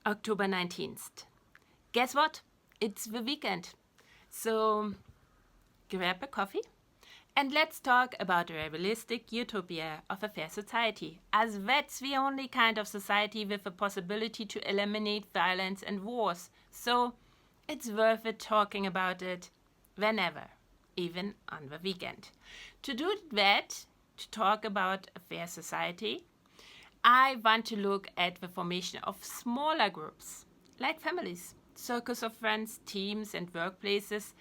October 19th. Guess what? It's the weekend. So grab a coffee and let's talk about a realistic utopia of a fair society, as that's the only kind of society with the possibility to eliminate violence and wars. So it's worth it talking about it whenever, even on the weekend. To do that, to talk about a fair society, I want to look at the formation of smaller groups, like families, circles of friends, teams and workplaces,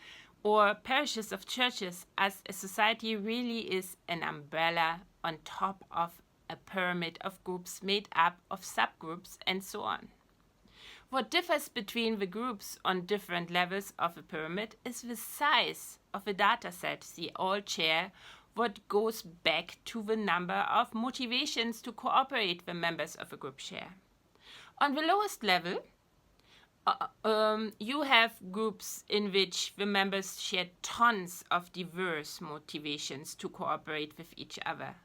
or parishes of churches, as a society really is an umbrella on top of a pyramid of groups made up of subgroups and so on. What differs between the groups on different levels of a pyramid is the size of the dataset they all share, what goes back to the number of motivations to cooperate the members of a group share. On the lowest level, you have groups in which the members share tons of diverse motivations to cooperate with each other.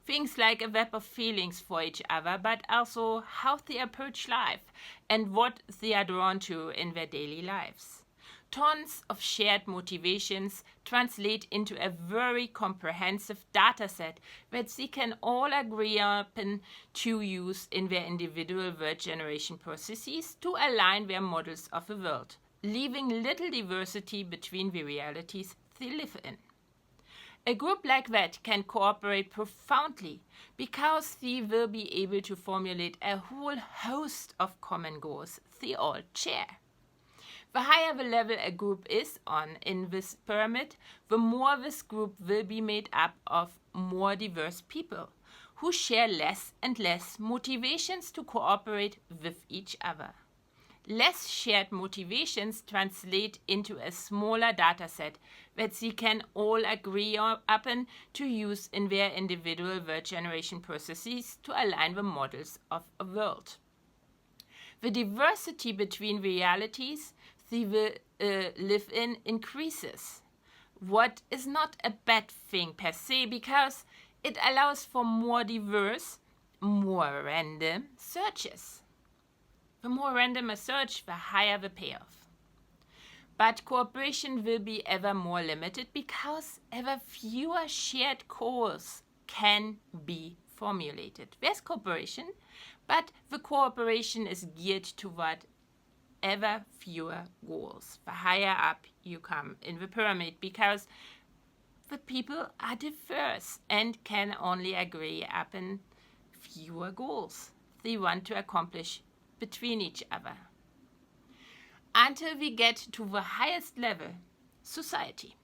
Things like a web of feelings for each other, but also how they approach life and what they are drawn to in their daily lives. Tons of shared motivations translate into a very comprehensive dataset that they can all agree upon to use in their individual word generation processes to align their models of the world, leaving little diversity between the realities they live in. A group like that can cooperate profoundly because they will be able to formulate a whole host of common goals they all share. The higher the level a group is on in this pyramid, the more this group will be made up of more diverse people who share less and less motivations to cooperate with each other. Less shared motivations translate into a smaller dataset that they can all agree upon to use in their individual word generation processes to align the models of a world. The diversity between realities they will live in increases. What is not a bad thing per se, because it allows for more diverse, more random searches. The more random a search, the higher the payoff. But cooperation will be ever more limited because ever fewer shared goals can be formulated. There's cooperation, but the cooperation is geared toward ever fewer goals, the higher up you come in the pyramid, because the people are diverse and can only agree upon fewer goals they want to accomplish between each other. Until we get to the highest level, society,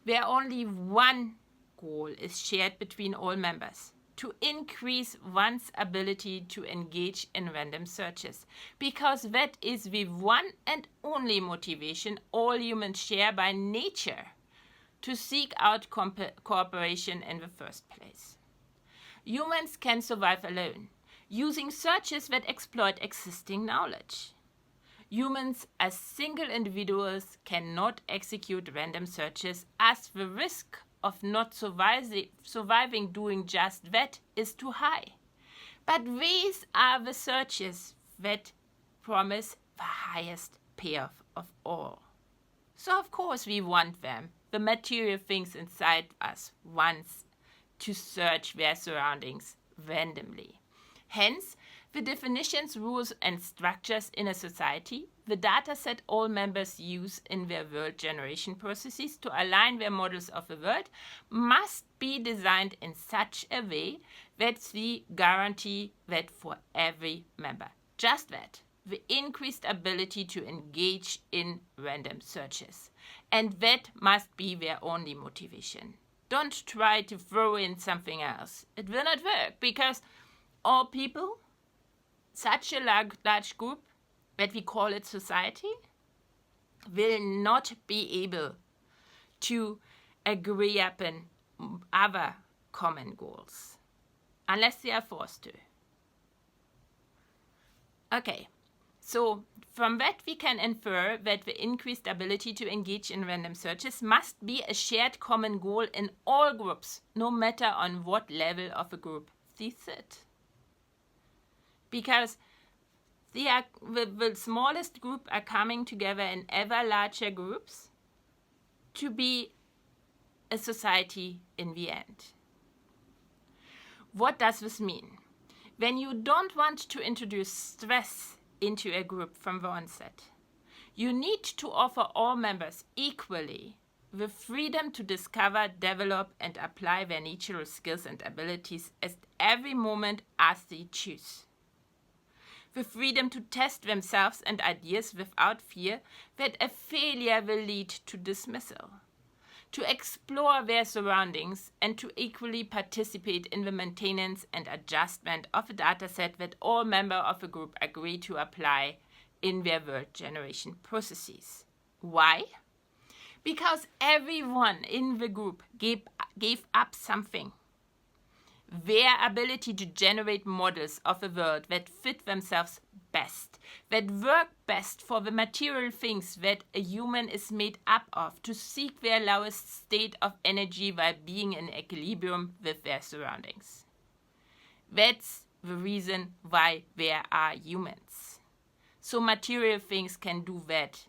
where only one goal is shared between all members: to increase one's ability to engage in random searches, because that is the one and only motivation all humans share by nature, to seek out cooperation in the first place. Humans can survive alone, using searches that exploit existing knowledge. Humans as single individuals cannot execute random searches, as the risk of not surviving doing just that is too high. But these are the searches that promise the highest payoff of all. So of course we want them, the material things inside us, wants to search their surroundings randomly. Hence, the definitions, rules and structures in a society, the dataset all members use in their world generation processes to align their models of the world, must be designed in such a way that they guarantee that for every member, just that, the increased ability to engage in random searches. And that must be their only motivation. Don't try to throw in something else. It will not work, because all people, such a large group that we call it society, will not be able to agree upon other common goals unless they are forced to. Okay, so from that we can infer that the increased ability to engage in random searches must be a shared common goal in all groups, no matter on what level of a group they sit. Because the smallest group are coming together in ever larger groups to be a society in the end. What does this mean? When you don't want to introduce stress into a group from the onset, you need to offer all members equally the freedom to discover, develop, and apply their natural skills and abilities at every moment as they choose. The freedom to test themselves and ideas without fear that a failure will lead to dismissal. To explore their surroundings and to equally participate in the maintenance and adjustment of a dataset that all members of a group agree to apply in their word generation processes. Why? Because everyone in the group gave up something. Their ability to generate models of a world that fit themselves best, that work best for the material things that a human is made up of, to seek their lowest state of energy while being in equilibrium with their surroundings. That's the reason why there are humans. So material things can do that.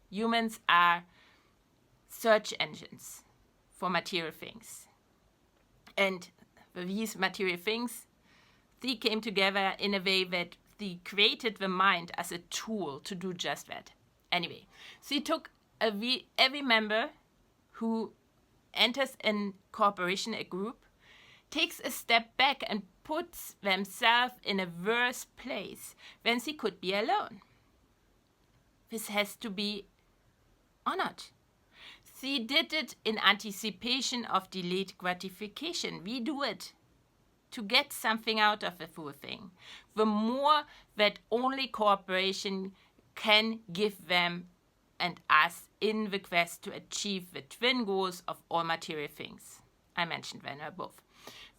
Humans are search engines for material things. And these material things, they came together in a way that they created the mind as a tool to do just that. Anyway, so he took every member who enters in cooperation, a group, takes a step back and puts themselves in a worse place when they could be alone. This has to be honored. She did it in anticipation of delayed gratification. We do it to get something out of a full thing. The more that only cooperation can give them and us in the quest to achieve the twin goals of all material things. I mentioned them above.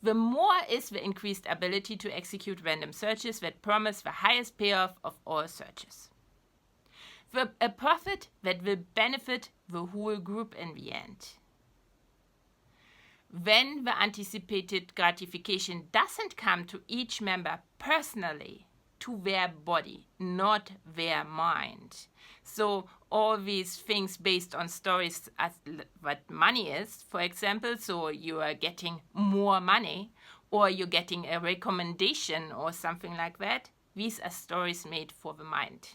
The more is the increased ability to execute random searches that promise the highest payoff of all searches. A profit that will benefit the whole group in the end. When the anticipated gratification doesn't come to each member personally, to their body, not their mind. So all these things based on stories as what money is, for example, so you are getting more money or you're getting a recommendation or something like that, these are stories made for the mind.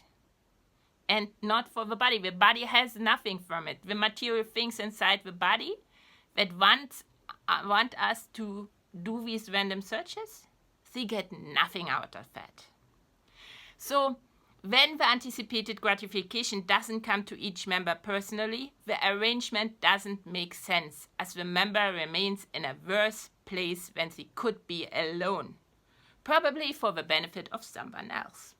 And not for the body. The body has nothing from it. The material things inside the body that want us to do these random searches, they get nothing out of that. So when the anticipated gratification doesn't come to each member personally, the arrangement doesn't make sense, as the member remains in a worse place when they could be alone, probably for the benefit of someone else.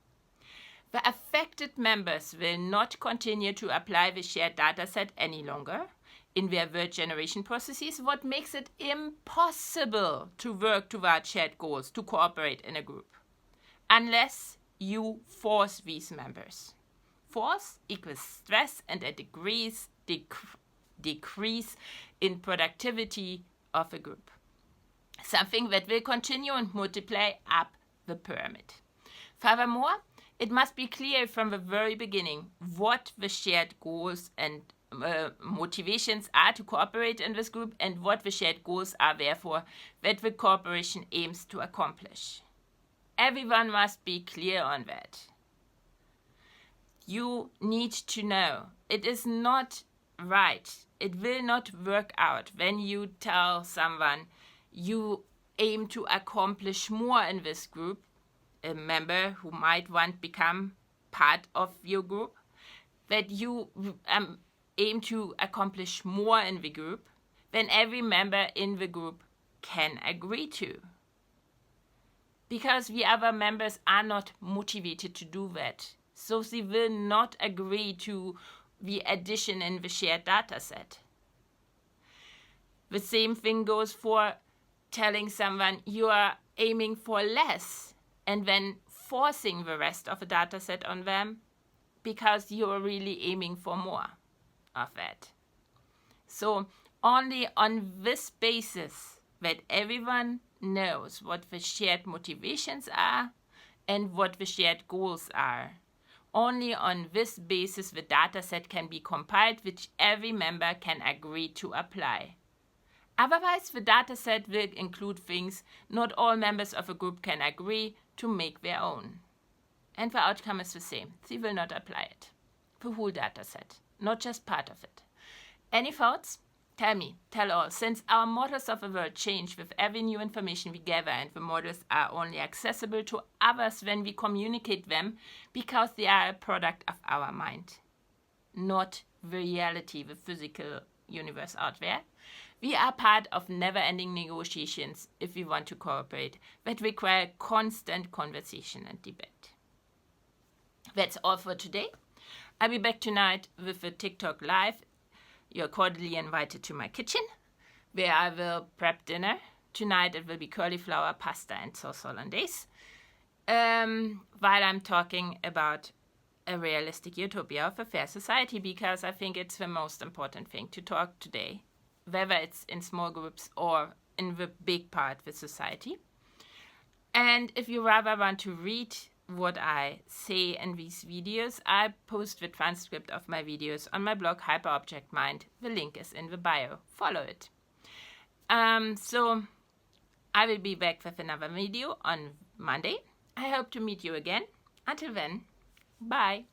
The affected members will not continue to apply the shared dataset any longer in their word generation processes, what makes it impossible to work toward shared goals, to cooperate in a group, unless you force these members. Force equals stress and a decrease in productivity of a group. Something that will continue and multiply up the pyramid. Furthermore, it must be clear from the very beginning what the shared goals and motivations are to cooperate in this group and what the shared goals are, therefore, that the cooperation aims to accomplish. Everyone must be clear on that. You need to know it is not right. It will not work out when you tell someone you aim to accomplish more in this group, a member who might want to become part of your group, that you aim to accomplish more in the group than every member in the group can agree to. Because the other members are not motivated to do that. So they will not agree to the addition in the shared data set. The same thing goes for telling someone you are aiming for less and then forcing the rest of the data set on them because you are really aiming for more of that. So only on this basis that everyone knows what the shared motivations are and what the shared goals are. Only on this basis the dataset can be compiled, which every member can agree to apply. Otherwise, the dataset will include things not all members of a group can agree to make their own. And the outcome is the same. They will not apply it. The whole dataset, not just part of it. Any thoughts? Tell me, tell all. Since our models of the world change with every new information we gather, and the models are only accessible to others when we communicate them because they are a product of our mind, not the reality, the physical universe out there. We are part of never-ending negotiations if we want to cooperate that require constant conversation and debate. That's all for today. I'll be back tonight with a TikTok live. You're cordially invited to my kitchen, where I will prep dinner. Tonight it will be cauliflower, pasta, and sauce hollandaise. While I'm talking about a realistic utopia of a fair society, because I think it's the most important thing to talk today, whether it's in small groups or in the big part with society. And if you rather want to read what I say in these videos, I post the transcript of my videos on my blog Hyperobject Mind. The link is in the bio. Follow it. So I will be back with another video on Monday. I hope to meet you again. Until then, bye.